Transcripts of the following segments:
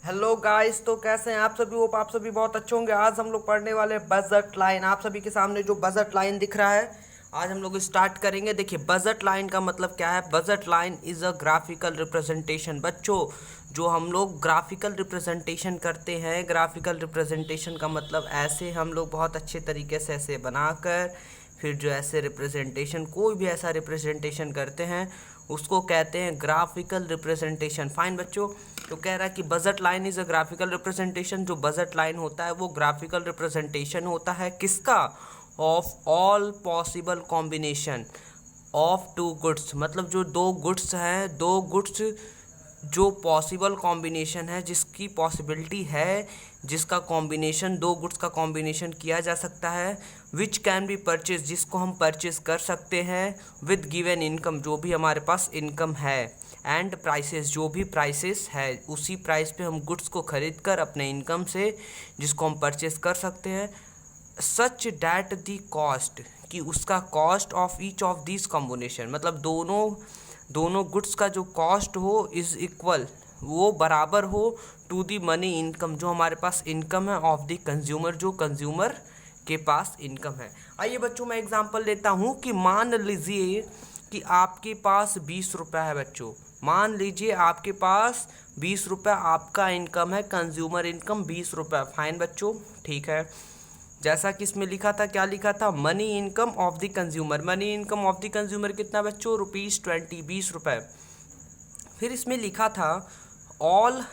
Hello guys, तो कैसे हैं आप सभी। होप आप सभी बहुत अच्छे होंगे। आज हम लोग पढ़ने वाले बजट लाइन। आप सभी के सामने जो बजट लाइन दिख रहा है, आज हम लोग स्टार्ट करेंगे। देखिए, बजट लाइन का मतलब क्या है। Budget line is a graphical representation. बच्चों, जो हम लोग ग्राफिकल रिप्रेजेंटेशन करते हैं, ग्राफिकल रिप्रेजेंटेशन का मतलब ऐसे हम लोग बहुत अच्छे तरीके से ऐसे बनाकर फिर जो ऐसे रिप्रेजेंटेशन, कोई भी ऐसा रिप्रेजेंटेशन करते हैं उसको कहते हैं ग्राफिकल रिप्रेजेंटेशन। फाइन बच्चों, तो कह रहा है कि budget line is a graphical representation. जो बजट लाइन होता है वो ग्राफिकल रिप्रेजेंटेशन होता है। किसका? Of all possible combination of two goods. मतलब जो दो गुड्स हैं, दो गुड्स जो पॉसिबल कॉम्बिनेशन है, जिसकी पॉसिबिलिटी है, जिसका कॉम्बिनेशन, दो गुड्स का कॉम्बिनेशन किया जा सकता है। विच कैन बी परचेज, जिसको हम परचेज कर सकते हैं विद गिवन इनकम, जो भी हमारे पास इनकम है। एंड प्राइसेस, जो भी प्राइसेस है उसी प्राइस पे हम गुड्स को खरीद कर अपने इनकम से जिसको हम परचेज कर सकते हैं। सच डैट दी कॉस्ट, कि उसका cost of each of this combination, मतलब दोनों दोनों गुड्स का जो कॉस्ट हो इज़ इक्वल, वो बराबर हो टू दी मनी इनकम, जो हमारे पास इनकम है, ऑफ दी कंज्यूमर, जो कंज्यूमर के पास इनकम है। आइए बच्चों, मैं एग्जांपल लेता हूँ कि मान लीजिए कि आपके पास 20 रुपये है। बच्चों, मान लीजिए आपके पास 20 रुपये आपका इनकम है, कंज्यूमर इनकम 20 रुपये। फाइन बच्चों, ठीक है। जैसा कि इसमें लिखा था, क्या लिखा था? Money income of the consumer. Money income of the consumer कितना बच्चों? ₹20, 20 रुपये। फिर इसमें लिखा था all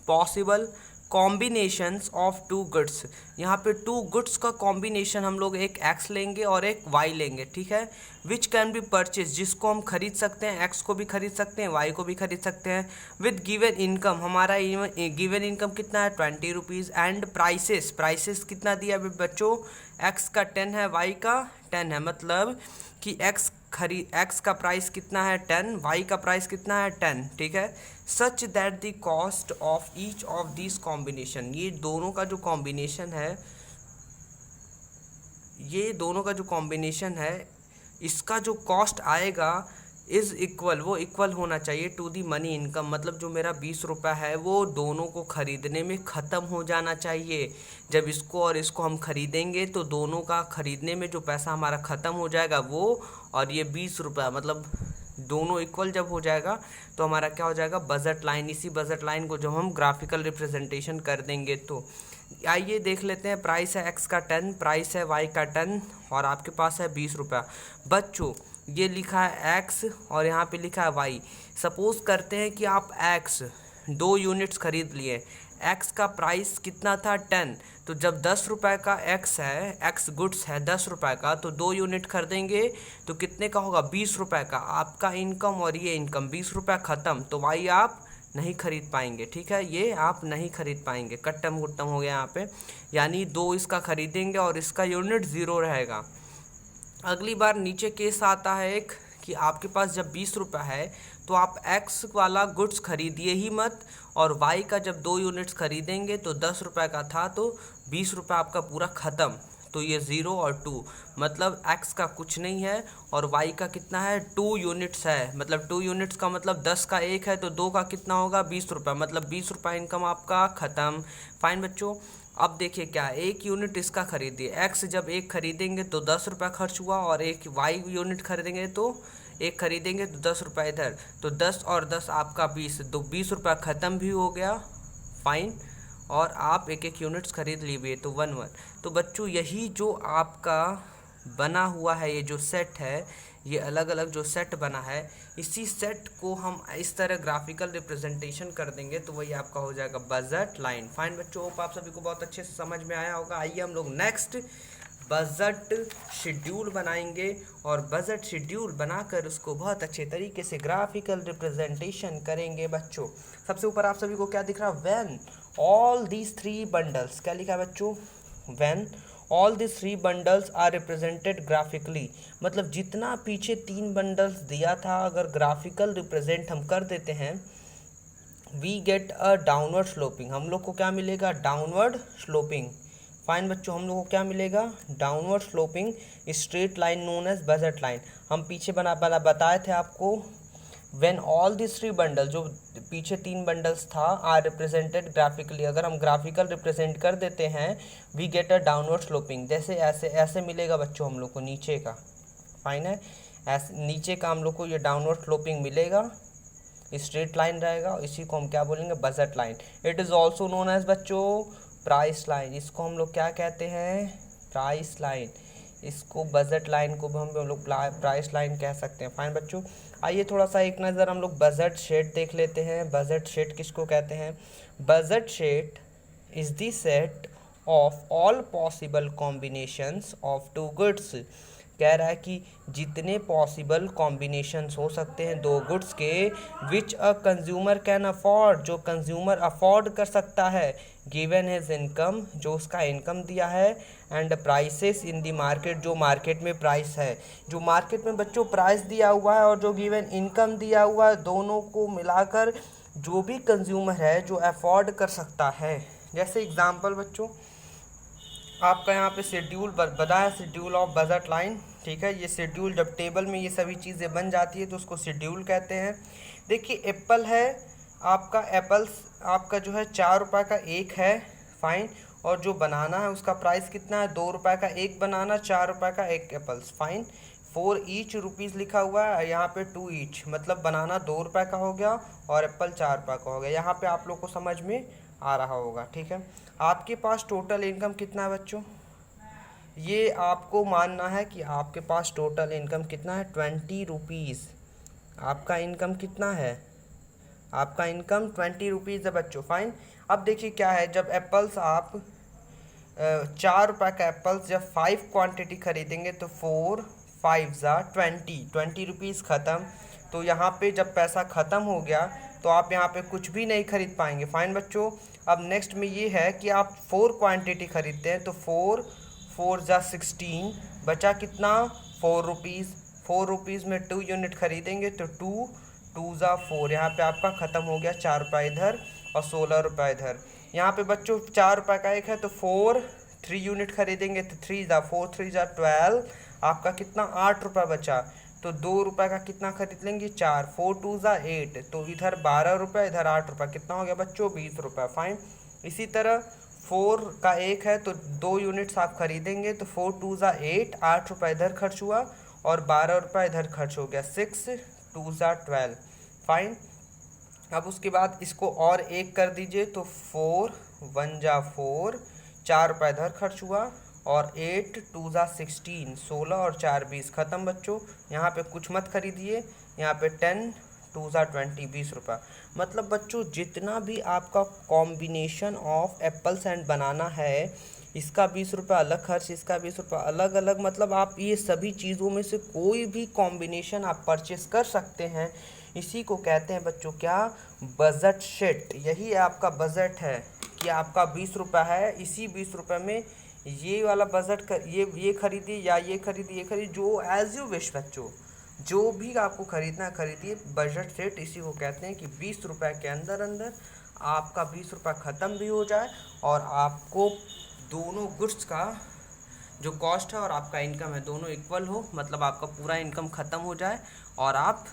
possible combinations of two goods. यहाँ पे टू गुड्स का कॉम्बिनेशन हम लोग एक एक्स लेंगे और एक वाई लेंगे, ठीक है। विच कैन बी परचेज, जिसको हम खरीद सकते हैं, एक्स को भी खरीद सकते हैं, वाई को भी खरीद सकते हैं। विद गिवन इनकम, हमारा गिवन इनकम कितना है? ₹20। एंड प्राइसेस, प्राइसेस कितना दिया बच्चों? एक्स का 10 है, वाई का 10 है। मतलब कि एक्स का प्राइस कितना है? 10। वाई का प्राइस कितना है? 10, ठीक है। Such that the cost of each of this combination, ये दोनों का जो कॉम्बिनेशन है, ये दोनों का जो कॉम्बिनेशन है, इसका जो कॉस्ट आएगा इज़ इक्वल, वो इक्वल होना चाहिए टू दी मनी इनकम। मतलब जो मेरा 20 रुपये है वो दोनों को ख़रीदने में ख़त्म हो जाना चाहिए। जब इसको और इसको हम ख़रीदेंगे तो दोनों का ख़रीदने में जो पैसा हमारा ख़त्म हो जाएगा वो, और ये 20 रुपये, मतलब दोनों इक्वल जब हो जाएगा तो हमारा क्या हो जाएगा? Budget line. इसी बजट लाइन को जब हम ग्राफिकल रिप्रेजेंटेशन कर देंगे तो आइए देख लेते हैं। प्राइस है एक्स का 10, प्राइस है वाई का 10, और आपके पास है 20 रुपये। बच्चों, ये लिखा है एक्स और यहाँ पे लिखा है वाई। सपोज़ करते हैं कि आप एक्स 2 यूनिट्स खरीद लिए। एक्स का प्राइस कितना था? 10। तो जब 10 रुपये का एक्स है, एक्स गुड्स है 10 रुपये का, तो 2 यूनिट खरीदेंगे तो कितने का होगा? 20 रुपये का। आपका इनकम और ये इनकम, 20 रुपये ख़त्म, तो वाई आप नहीं खरीद पाएंगे, ठीक है। ये आप नहीं खरीद पाएंगे, कट्टम गुट्टम हो गया यहाँ पे। यानी 2 इसका खरीदेंगे और इसका यूनिट 0 रहेगा। अगली बार नीचे केस आता है एक, कि आपके पास जब 20 रुपये है तो आप एक्स वाला गुड्स खरीदिए ही मत, और वाई का जब 2 यूनिट्स खरीदेंगे तो 10 रुपये का था तो 20 रुपये आपका पूरा ख़त्म। तो ये 0 और 2, मतलब एक्स का कुछ नहीं है और वाई का कितना है? 2 यूनिट्स है। मतलब 2 यूनिट्स का मतलब 10 का 1 है तो 2 का कितना होगा? 20 रुपये। मतलब 20 रुपये इनकम आपका ख़त्म। फाइन बच्चों, अब देखिए क्या, 1 यूनिट इसका खरीदिए। एक्स जब 1 खरीदेंगे तो 10 रुपये खर्च हुआ, और एक वाई यूनिट खरीदेंगे तो 1 खरीदेंगे तो 10 रुपये इधर, तो 10 और 10 आपका 20, तो 20 रुपये ख़त्म भी हो गया। फाइन, और आप एक एक यूनिट्स खरीद लीजिए, तो 1 1। तो बच्चों, यही जो आपका बना हुआ है, ये जो सेट है, ये अलग अलग जो सेट बना है, इसी सेट को हम इस तरह ग्राफिकल रिप्रेजेंटेशन कर देंगे तो वही आपका हो जाएगा बजट लाइन। फाइन बच्चों, होप आप सभी को बहुत अच्छे से समझ में आया होगा। आइए हम लोग नेक्स्ट बजट शेड्यूल बनाएंगे, और बजट शेड्यूल बनाकर उसको बहुत अच्छे तरीके से ग्राफिकल रिप्रेजेंटेशन करेंगे। बच्चों, सबसे ऊपर आप सभी को क्या दिख रहा है? व्हेन ऑल दीज 3 बंडल्स, क्या लिखा है बच्चों? When all this 3 bundles are represented graphically, मतलब जितना पीछे 3 बंडल्स दिया था अगर ग्राफिकल रिप्रेजेंट हम कर देते हैं, we get a downward sloping, हम लोग को क्या मिलेगा? Downward sloping. फाइन बच्चों, हम लोग को क्या मिलेगा? Downward sloping straight line known as budget line. हम पीछे बताए थे आपको, when all this three bundle, जो पीछे 3 बंडल्स था, आर रिप्रेजेंटेड ग्राफिकली, अगर हम ग्राफिकल रिप्रेजेंट कर देते हैं, we get a downward sloping, जैसे ऐसे ऐसे मिलेगा बच्चों हम लोग को नीचे का, फाइन है, ऐसे नीचे का हम लोग को ये डाउनवर्ड स्लोपिंग मिलेगा, स्ट्रेट लाइन रहेगा, इसी को हम क्या बोलेंगे, budget line. It is also known as बच्चों प्राइस लाइन, इसको हम लोग क्या कहते हैं, प्राइस लाइन, इसको बजट लाइन को भी हम लोग प्राइस लाइन कह सकते हैं। फाइन बच्चों, आइए थोड़ा सा एक नज़र हम लोग बजट शेट देख लेते हैं। बजट शेट किसको कहते हैं? Budget set is the set of all possible combinations of two goods. कह रहा है कि जितने पॉसिबल कॉम्बिनेशंस हो सकते हैं दो गुड्स के, विच अ कंज्यूमर कैन अफोर्ड, जो कंज्यूमर अफोर्ड कर सकता है, गिवन हिज इनकम, जो उसका इनकम दिया है, and prices in the market, जो मार्केट में प्राइस है, जो मार्केट में बच्चों प्राइस दिया हुआ है और जो गिवन इनकम दिया हुआ है, दोनों को मिलाकर जो भी कंज्यूमर है जो अफोर्ड कर सकता है। जैसे एग्जांपल बच्चों, आपका यहाँ पे शेड्यूल बताया, शेड्यूल ऑफ बजट लाइन, ठीक है। ये शेड्यूल जब टेबल में ये सभी चीज़ें बन जाती है तो उसको शेड्यूल कहते हैं। देखिए एप्पल है आपका, एप्पल्स आपका जो है 4 रुपये का एक है, फाइन, और जो बनाना है उसका प्राइस कितना है, 2 रुपये का एक बनाना, 4 रुपये का एक एप्पल्स, फाइन। 4 ईच रुपीज़ लिखा हुआ है, यहाँ पे 2 ईच, मतलब बनाना 2 रुपये का हो गया और एप्पल 4 रुपये का हो गया। यहाँ पे आप लोग को समझ में आ रहा होगा, ठीक है। आपके पास टोटल इनकम कितना है बच्चों? ये आपको मानना है कि आपके पास टोटल इनकम कितना है, 20 रुपीज़। आपका इनकम कितना है? आपका इनकम 20 रुपीज़ है बच्चों, फाइन। अब देखिए क्या है, जब एप्पल्स आप 4 रुपये का एप्पल्स जब 5 क्वांटिटी खरीदेंगे तो 4 5 ज़ा 20 रुपीज़ ख़त्म। तो यहाँ पे जब पैसा ख़त्म हो गया तो आप यहाँ पे कुछ भी नहीं खरीद पाएंगे, फाइन बच्चों। अब नेक्स्ट में ये है कि आप 4 क्वांटिटी खरीदते हैं तो 4 4 ज़ा 16, बचा कितना, 4 रुपीज़। 4 रुपीज़ में 2 यूनिट खरीदेंगे तो 2 2 ज़ा 4, यहाँ पे आपका ख़त्म हो गया, 4 रुपये इधर और 16 रुपये इधर। यहाँ पे बच्चों 4 रुपये का एक है तो 3 यूनिट खरीदेंगे तो 3 ज़ा 4 3 ज़ा 12, आपका कितना, 8 रुपये बचा। तो 2 रुपये का कितना खरीद लेंगे, 4, 4 2 ज़ा 8, तो इधर 12 रुपये इधर 8 रुपये, कितना हो गया बच्चों, 20 रुपये, फाइन। इसी तरह 4 का एक है तो 2 यूनिट्स आप खरीदेंगे तो 4 2 ज़ा 8, 8 रुपये इधर खर्च हुआ और 12 रुपये इधर खर्च हो गया, 6 2 ज़ा 12, फाइन। अब उसके बाद इसको और एक कर दीजिए तो 4 1 ज़ा 4, 4 रुपये इधर खर्च हुआ और 8 2 ज़ा 16, 16 और 4 20, ख़त्म बच्चों। यहाँ पे कुछ मत खरीदिए, यहाँ पे 10 2 ज़ा 20, 20 रुपये। मतलब बच्चों जितना भी आपका कॉम्बिनेशन ऑफ एप्पल्स एंड बनाना है, इसका 20 रुपये अलग खर्च, इसका 20 रुपये अलग अलग, मतलब आप ये सभी चीज़ों में से कोई भी कॉम्बिनेशन आप परचेस कर सकते हैं। इसी को कहते हैं बच्चों क्या, बजट शीट। यही आपका बजट है कि आपका 20 रुपये है, इसी 20 रुपये में ये वाला बजट कर, ये खरीदिए या ये खरीदिए, ये खरीदिए, जो एज यू विश बच्चों, जो भी आपको खरीदना खरीदिए। बजट सेट इसी को कहते हैं कि 20 रुपये के अंदर अंदर आपका 20 रुपये ख़त्म भी हो जाए और आपको दोनों गुड्स का जो कॉस्ट है और आपका इनकम है दोनों इक्वल हो, मतलब आपका पूरा इनकम ख़त्म हो जाए और आप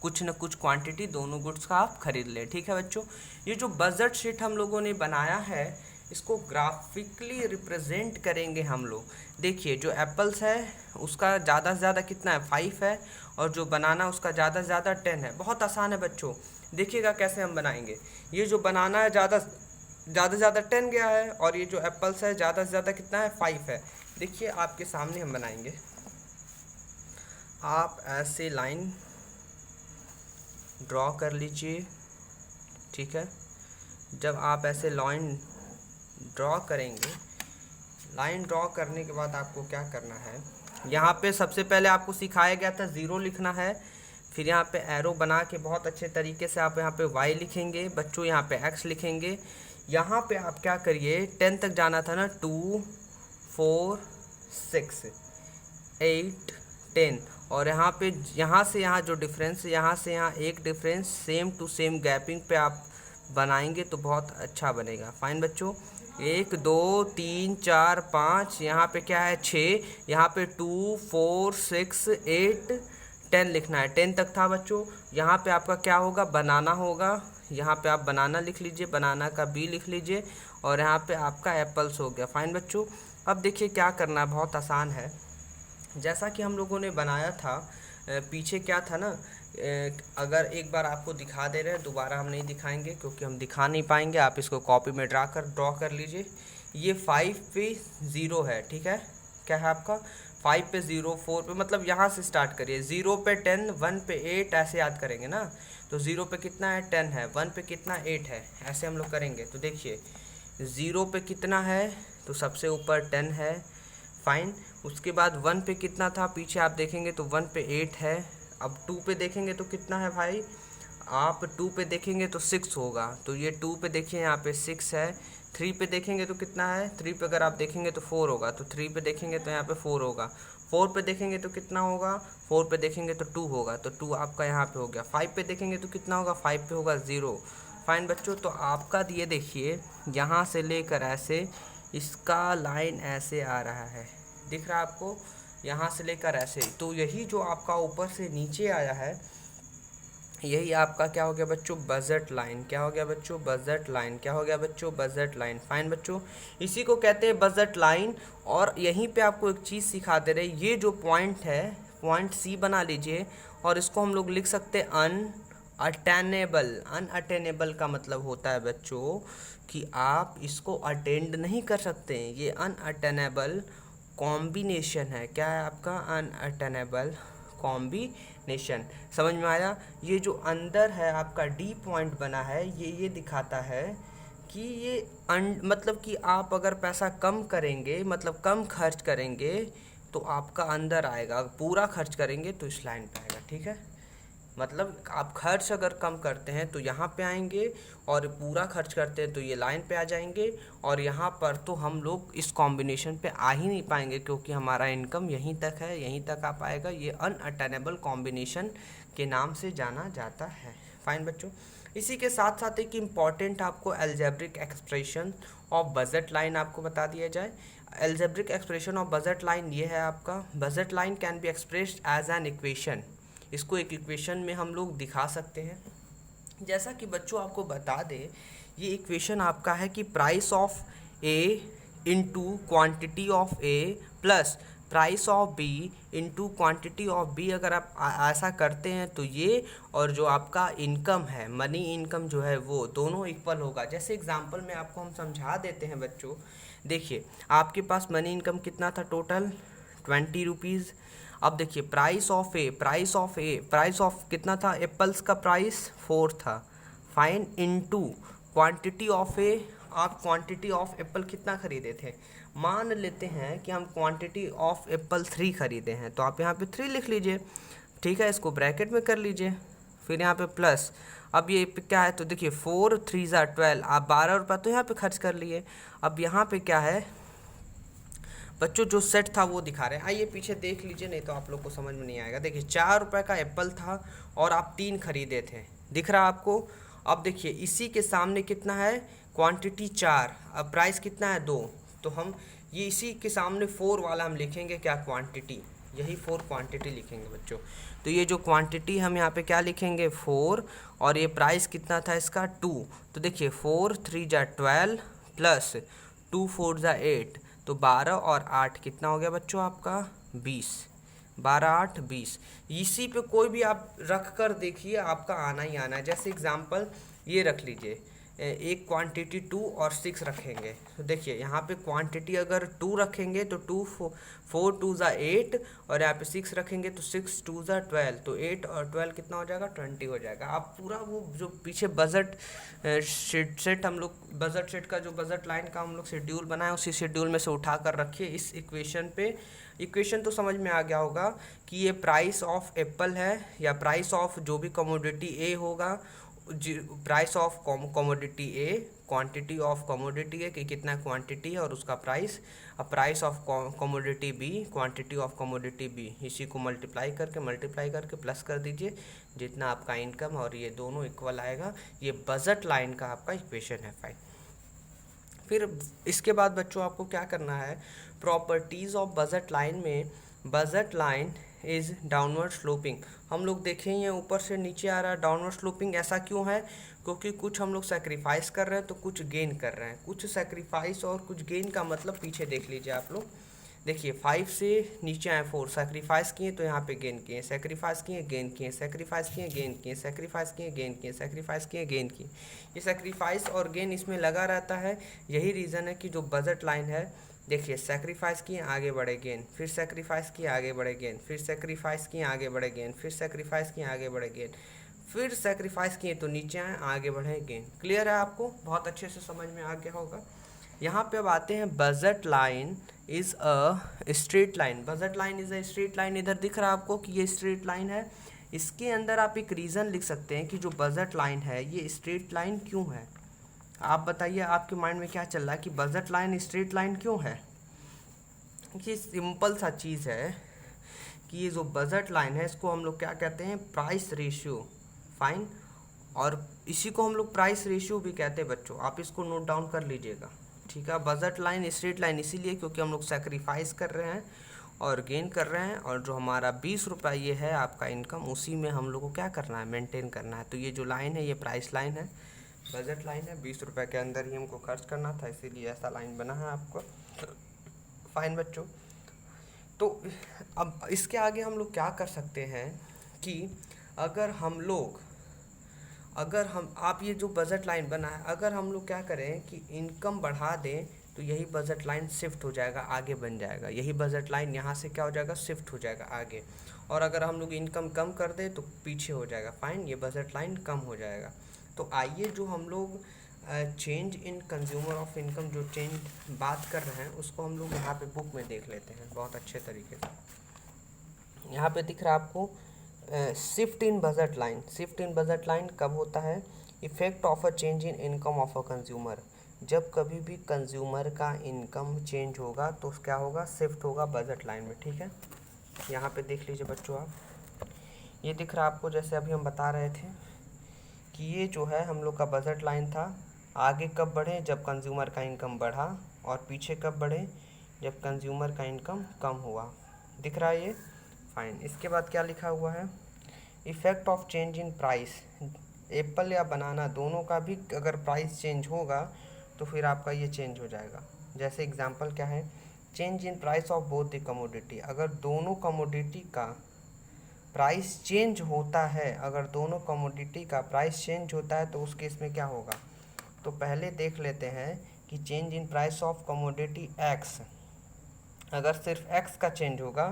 कुछ न कुछ क्वांटिटी दोनों गुड्स का आप खरीद लें, ठीक है बच्चों। ये जो बजट शीट हम लोगों ने बनाया है, इसको ग्राफिकली रिप्रेजेंट करेंगे हम लोग। देखिए जो एप्पल्स है उसका ज़्यादा से ज़्यादा कितना है, 5 है, और जो बनाना उसका ज़्यादा से ज़्यादा 10 है। बहुत आसान है बच्चों, देखिएगा कैसे हम बनाएंगे। ये जो बनाना है ज़्यादा से ज़्यादा 10 गया है और ये जो एप्पल्स है ज़्यादा से ज़्यादा कितना है, 5 है। देखिए आपके सामने हम बनाएंगे, आप ऐसे लाइन ड्रॉ कर लीजिए, ठीक है। जब आप ऐसे लाइन ड्रॉ करेंगे, लाइन ड्रॉ करने के बाद आपको क्या करना है, यहाँ पे सबसे पहले आपको सिखाया गया था 0 लिखना है, फिर यहाँ पे एरो बना के बहुत अच्छे तरीके से आप यहाँ पे y लिखेंगे बच्चों, यहाँ पे x लिखेंगे। यहाँ पे आप क्या करिए, 10 तक जाना था ना, 2 4 6 8 10, और यहाँ पे यहाँ से यहाँ जो डिफरेंस, यहाँ से यहाँ एक difference same to same gapping पे आप बनाएंगे तो बहुत अच्छा बनेगा, फाइन बच्चों। 1 2 3 4 5, यहाँ पे क्या है 6, यहाँ पे 2 4 6 8 10 लिखना है, 10 तक था बच्चों। यहाँ पे आपका क्या होगा, बनाना होगा, यहाँ पे आप बनाना लिख लीजिए, बनाना का बी लिख लीजिए, और यहाँ पे आपका एप्पल्स हो गया। फाइन बच्चों, अब देखिए क्या करना है, बहुत आसान है। जैसा कि हम लोगों ने बनाया था, पीछे क्या था ना, अगर एक बार आपको दिखा दे रहे हैं, दोबारा हम नहीं दिखाएंगे क्योंकि हम दिखा नहीं पाएंगे। आप इसको कॉपी में ड्रॉ कर लीजिए। ये 5 पे 0 है, ठीक है, क्या है आपका 5 पे 0, 4 पे, मतलब यहाँ से स्टार्ट करिए, 0 पे 10, 1 पे 8, ऐसे याद करेंगे ना। तो 0 पे कितना है, 10 है, 1 पे कितना 8 है, ऐसे हम लोग करेंगे। तो देखिए 0 पे कितना है, तो सबसे ऊपर 10 है, फाइन। उसके बाद 1 पे कितना था, पीछे आप देखेंगे तो 1 पे 8 है। अब 2 पे देखेंगे तो कितना है भाई, आप 2 पे देखेंगे तो 6 होगा, तो ये 2 पे देखिए यहाँ पे 6 है। 3 पे देखेंगे तो कितना है, 3 पे अगर आप देखेंगे तो 4 होगा, तो 3 पे देखेंगे तो यहाँ पे 4 होगा। 4 पे देखेंगे तो कितना होगा, 4 पे देखेंगे तो 2 होगा, तो 2 आपका यहाँ पे हो गया। 5 पे देखेंगे तो कितना होगा, 5 पे होगा 0। फाइन बच्चों, तो आपका ये देखिए यहाँ से लेकर ऐसे इसका लाइन ऐसे आ रहा है, दिख रहा है आपको, यहाँ से लेकर ऐसे। तो यही जो आपका ऊपर से नीचे आया है, यही आपका क्या हो गया बच्चों, बजट लाइन। क्या हो गया बच्चों, बजट लाइन। क्या हो गया बच्चों, बजट लाइन। फाइन बच्चों, इसी को कहते हैं बजट लाइन। और यहीं पे आपको एक चीज़ सिखा दे रहे, ये जो पॉइंट है, पॉइंट सी बना लीजिए, और इसको हम लोग लिख सकते हैं अनअटेनेबल। अनअटेनेबल का मतलब होता है बच्चों कि आप इसको अटेंड नहीं कर सकते हैं, ये अनअटेनेबल कॉम्बिनेशन है। क्या है आपका, अनअटेनेबल कॉम्बिनेशन। समझ में आया। ये जो अंदर है आपका डी पॉइंट बना है, ये दिखाता है कि ये मतलब कि आप अगर पैसा कम करेंगे, मतलब कम खर्च करेंगे, तो आपका अंदर आएगा। पूरा खर्च करेंगे तो इस लाइन पे आएगा, ठीक है। मतलब आप खर्च अगर कम करते हैं तो यहाँ पे आएंगे, और पूरा खर्च करते हैं तो ये लाइन पे आ जाएंगे। और यहाँ पर तो हम लोग इस कॉम्बिनेशन पे आ ही नहीं पाएंगे, क्योंकि हमारा इनकम यहीं तक है, यहीं तक आ पाएगा। ये अनअटेनेबल कॉम्बिनेशन के नाम से जाना जाता है। फाइन बच्चों, इसी के साथ साथ एक इम्पॉर्टेंट आपको algebraic expression of budget line आपको बता दिया जाए। Algebraic expression of budget line ये है आपका, budget line can be expressed as an equation. इसको एक इक्वेशन में हम लोग दिखा सकते हैं। जैसा कि बच्चों आपको बता दें, ये इक्वेशन आपका है कि price of A into quantity of A plus price of B into quantity of B. अगर आप ऐसा करते हैं तो ये और जो आपका इनकम है, मनी इनकम जो है, वो दोनों इक्वल होगा। जैसे एग्जांपल में आपको हम समझा देते हैं बच्चों। देखिए आपके पास मनी इनकम कितना था, टोटल 20 रुपीज़। अब देखिए price of A, price of कितना था, एप्पल्स का प्राइस 4 था, फाइन, इनटू क्वांटिटी ऑफ ए। आप क्वांटिटी ऑफ एप्पल कितना खरीदे थे, मान लेते हैं कि हम क्वांटिटी ऑफ एप्पल 3 खरीदे हैं, तो आप यहाँ पे 3 लिख लीजिए, ठीक है। इसको ब्रैकेट में कर लीजिए, फिर यहाँ पे प्लस। अब ये क्या है, तो देखिए 4 3 12, आप 12 रुपये तो यहाँ पे खर्च कर लिए। अब यहाँ पे क्या है बच्चों, जो सेट था वो दिखा रहे हैं, आइए पीछे देख लीजिए, नहीं तो आप लोग को समझ में नहीं आएगा। देखिए 4 रुपये का एप्पल था और आप 3 खरीदे थे, दिख रहा आपको। अब देखिए इसी के सामने कितना है, क्वांटिटी 4, अब प्राइस कितना है 2, तो हम ये इसी के सामने 4 वाला हम लिखेंगे क्या, क्वांटिटी, यही 4 क्वांटिटी लिखेंगे बच्चों। तो ये जो क्वांटिटी हम यहाँ पे क्या लिखेंगे 4, और ये प्राइस कितना था इसका 2। तो देखिए 4 3 12 प्लस 2 4 8, तो 12 और 8 कितना हो गया बच्चों आपका 20, 12 8 20। इसी पे कोई भी आप रख कर देखिए, आपका आना ही आना है। जैसे एग्जांपल ये रख लीजिए, एक क्वांटिटी 2 और 6 रखेंगे, तो देखिए यहाँ पे क्वांटिटी अगर 2 रखेंगे तो 2 4 2 8, और यहाँ पे 6 रखेंगे तो 6 2 12, तो 8 और 12 कितना हो जाएगा 20 हो जाएगा। आप पूरा वो जो पीछे बजट सेट हम लोग, बजट सेट का जो बजट लाइन का हम लोग शेड्यूल बनाए, उसी शेड्यूल में से उठा कर रखिए इस इक्वेशन पे। इक्वेशन तो समझ में आ गया होगा कि ये प्राइस ऑफ एप्पल है, या प्राइस ऑफ जो भी कमोडिटी ए होगा, price of commodity A, quantity of commodity A कि कितना क्वांटिटी है और उसका प्राइस, अब price of commodity B, quantity of commodity B, इसी को मल्टीप्लाई करके प्लस कर दीजिए जितना आपका इनकम, और ये दोनों इक्वल आएगा। ये बजट लाइन का आपका इक्वेशन है। फाइन, फिर इसके बाद बच्चों आपको क्या करना है, प्रॉपर्टीज़ ऑफ बजट लाइन में budget line is downward sloping. हम लोग देखें ये ऊपर से नीचे आ रहा है डाउनवर्ड स्लोपिंग, ऐसा क्यों है? क्योंकि कुछ हम लोग सेक्रीफाइस कर रहे हैं तो कुछ गेन कर रहे हैं। कुछ सेक्रीफाइस और कुछ गेन का मतलब पीछे देख लीजिए आप लोग। देखिए 5 से नीचे आए 4, सेक्रीफाइस किए तो यहाँ पे गेन किए, सेक्रीफाइस किए गेन किए, सेक्रीफाइस किए गेन किए, सेक्रीफाइस किए गेन किए, सेक्रीफाइस किए गेन किए। ये सेक्रीफाइस और गेन इसमें लगा रहता है। यही रीज़न है कि जो बजट लाइन है, देखिए सेक्रीफाइस किए आगे बढ़े गेन, फिर सेक्रीफाइस किए आगे बढ़े गेन, फिर सेक्रीफाइस किए आगे बढ़े गेन, फिर सेक्रीफाइस किए आगे बढ़े गेन, फिर सेक्रीफाइस किए तो नीचे आए आगे बढ़े गेन। क्लियर है आपको? बहुत अच्छे से समझ में आ गया होगा। यहाँ पे अब आते हैं budget line is a straight line. Budget line is a straight line, इधर दिख रहा है आपको कि ये स्ट्रेट लाइन है। इसके अंदर आप एक रीज़न लिख सकते हैं कि जो बजट लाइन है ये स्ट्रेट लाइन क्यों है। आप बताइए आपके माइंड में क्या चल रहा है कि बजट लाइन स्ट्रेट लाइन क्यों है? ये सिंपल सा चीज़ है कि ये जो बजट लाइन है इसको हम लोग क्या कहते हैं? Price ratio. फाइन। और इसी को हम लोग प्राइस रेशियो भी कहते हैं बच्चों, आप इसको नोट डाउन कर लीजिएगा। ठीक है, बजट लाइन स्ट्रेट लाइन इसीलिए क्योंकि हम लोग सेक्रीफाइस कर रहे हैं और गेन कर रहे हैं, और जो हमारा 20 रुपये ये है आपका इनकम, उसी में हम लोग को क्या करना है? मेंटेन करना है। तो ये जो लाइन है ये प्राइस लाइन है, बजट लाइन है। 20 रुपये के अंदर ही हमको खर्च करना था, इसीलिए ऐसा लाइन बना है आपको। फाइन बच्चों, तो अब इसके आगे हम लोग क्या कर सकते हैं कि अगर आप ये जो बजट लाइन बना है, अगर हम लोग क्या करें कि इनकम बढ़ा दें तो यही बजट लाइन शिफ्ट हो जाएगा, आगे बन जाएगा। यही बजट लाइन यहाँ से क्या हो जाएगा? शिफ्ट हो जाएगा आगे। और अगर हम लोग इनकम कम कर दें तो पीछे हो जाएगा। फाइन, ये बजट लाइन कम हो जाएगा। तो आइए जो हम लोग change in consumer of income जो चेंज बात कर रहे हैं उसको हम लोग यहाँ पे बुक में देख लेते हैं बहुत अच्छे तरीके से। यहाँ पे दिख रहा है आपको shift in budget line. Shift in budget line कब होता है? Effect of a change in income of a consumer. जब कभी भी कंज्यूमर का इनकम चेंज होगा तो क्या होगा? शिफ्ट होगा बजट लाइन में। ठीक है, यहाँ पे देख लीजिए बच्चों आप, ये दिख रहा है आपको, जैसे अभी हम बता रहे थे कि ये जो है हम लोग का बजट लाइन था। आगे कब बढ़े? जब कंज्यूमर का इनकम बढ़ा। और पीछे कब बढ़े? जब कंज्यूमर का इनकम कम हुआ। दिख रहा है ये? फाइन। इसके बाद क्या लिखा हुआ है? Effect of change in price. Apple या बनाना दोनों का भी अगर प्राइस चेंज होगा तो फिर आपका ये चेंज हो जाएगा। जैसे एग्जांपल क्या है? Change in price of both the commodity. अगर दोनों कमोडिटी का प्राइस चेंज होता है, अगर दोनों कमोडिटी का प्राइस चेंज होता है तो उस केस में क्या होगा? तो पहले देख लेते हैं कि change in price of commodity x, अगर सिर्फ एक्स का चेंज होगा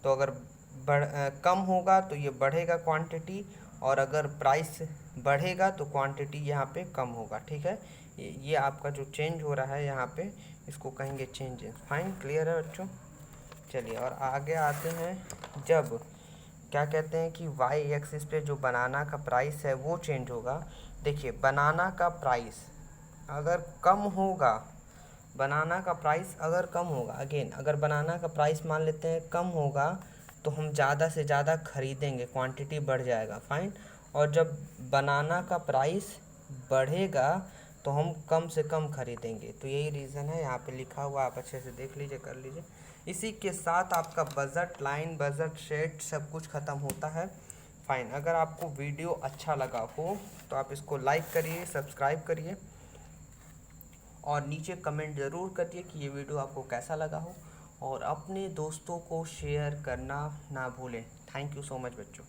तो अगर कम होगा तो ये बढ़ेगा क्वांटिटी, और अगर प्राइस बढ़ेगा तो क्वांटिटी यहाँ पे कम होगा। ठीक है, ये आपका जो चेंज हो रहा है यहाँ पे इसको कहेंगे चेंज। फाइन, क्लियर है बच्चों? चलिए और आगे आते हैं। जब क्या कहते हैं कि वाई एक्सिस पे जो बनाना का प्राइस है वो चेंज होगा। देखिए बनाना का प्राइस अगर कम होगा, बनाना का प्राइस अगर कम होगा, अगेन अगर बनाना का प्राइस मान लेते हैं कम होगा तो हम ज़्यादा से ज़्यादा खरीदेंगे, क्वांटिटी बढ़ जाएगा। फाइन। और जब बनाना का प्राइस बढ़ेगा तो हम कम से कम खरीदेंगे। तो यही रीज़न है, यहाँ पे लिखा हुआ, आप अच्छे से देख लीजिए, कर लीजिए। इसी के साथ आपका बजट लाइन, बजट शीट सब कुछ ख़त्म होता है। फाइन। अगर आपको वीडियो अच्छा लगा हो तो आप इसको लाइक करिए, सब्सक्राइब करिए और नीचे कमेंट ज़रूर करिए कि ये वीडियो आपको कैसा लगा हो, और अपने दोस्तों को शेयर करना ना भूलें। थैंक यू सो मच बच्चों।